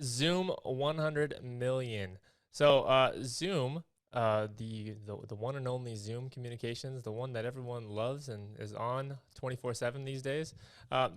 Zoom 100 million. So Zoom, the one and only Zoom Communications, the one that everyone loves and is on 24/7 these days,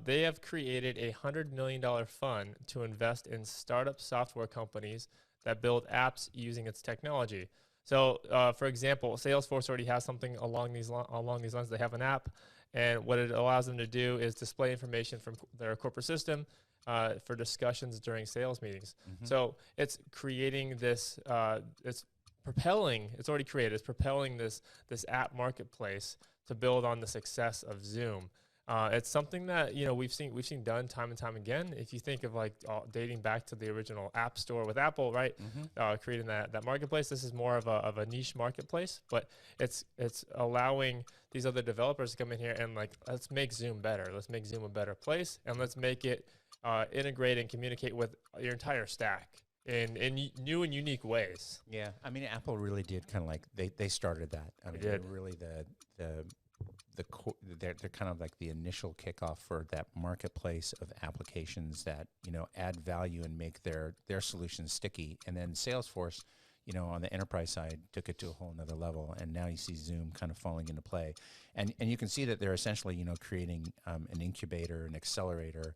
they have created a $100 million fund to invest in startup software companies that build apps using its technology. So, for example, Salesforce already has something along these lines. They have an app, and what it allows them to do is display information from their corporate system for discussions during sales meetings. Mm-hmm. So it's creating this. It's already created. It's propelling this app marketplace to build on the success of Zoom. It's something that we've seen done time and time again. If you think of dating back to the original App Store with Apple, right? Mm-hmm. Creating that marketplace. This is more of a niche marketplace, but it's allowing these other developers to come in here and let's make Zoom better. Let's make Zoom a better place, and let's make it integrate and communicate with your entire stack in new and unique ways. Yeah, I mean, Apple really did kind of they started that. I mean, they're really they're kind of like the initial kickoff for that marketplace of applications that add value and make their solutions sticky. And then Salesforce, on the enterprise side, took it to a whole nother level. And now you see Zoom kind of falling into play. And you can see that they're essentially creating an incubator, an accelerator,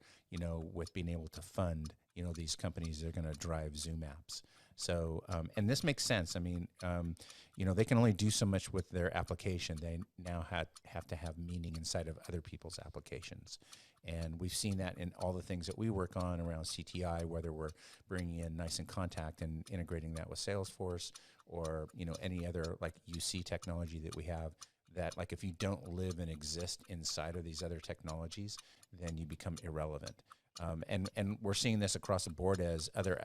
with being able to fund these companies that are going to drive Zoom apps. So, and this makes sense. I mean, they can only do so much with their application. They now have to have meaning inside of other people's applications. And we've seen that in all the things that we work on around CTI, whether we're bringing in Nice and Contact and integrating that with Salesforce, or, any other UC technology that we have, that if you don't live and exist inside of these other technologies, then you become irrelevant. And we're seeing this across the board as other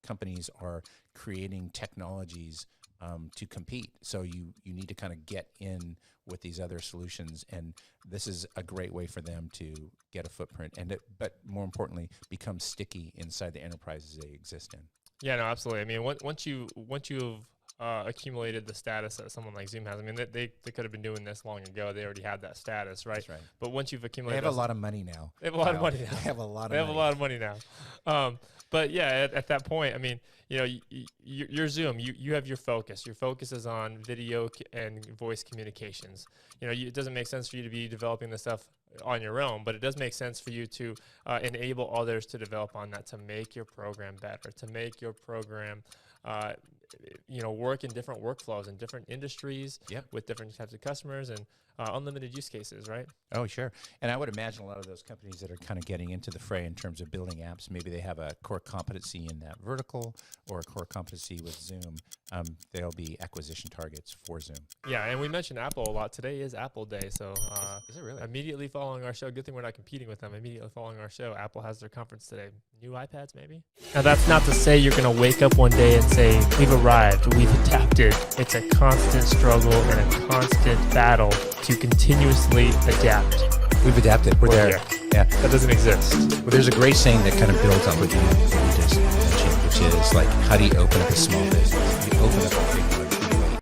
companies are creating technologies to compete. So you need to kind of get in with these other solutions, and this is a great way for them to get a footprint, but more importantly, become sticky inside the enterprises they exist in. Yeah, no, absolutely. I mean, once you've accumulated the status that someone like Zoom has. I mean, they could have been doing this long ago. They already had that status, right? That's right. But once you've accumulated, they have a lot of money now. They have a lot of money now. They have a lot of money now. But yeah, at that point, I mean, your Zoom, you have your focus. Your focus is on video and voice communications. It doesn't make sense for you to be developing this stuff on your own, but it does make sense for you to enable others to develop on that, to make your program better, to make your program work in different workflows in different industries, with different types of customers and unlimited use cases, right? Oh, sure. And I would imagine a lot of those companies that are kind of getting into the fray in terms of building apps, maybe they have a core competency in that vertical or a core competency with Zoom. They'll be acquisition targets for Zoom. Yeah, and we mentioned Apple a lot. Today is Apple Day, so is it really? Immediately following our show, good thing we're not competing with them, immediately following our show, Apple has their conference today. New iPads, maybe? Now, that's not to say you're going to wake up one day and say, we've arrived, we've adapted. It's a constant struggle and a constant battle to continuously adapt. We've adapted. We're there. Yeah, that doesn't exist. Well, there's a great saying that kind of builds on what you just mentioned, which is how do you open up a small business? You open up a big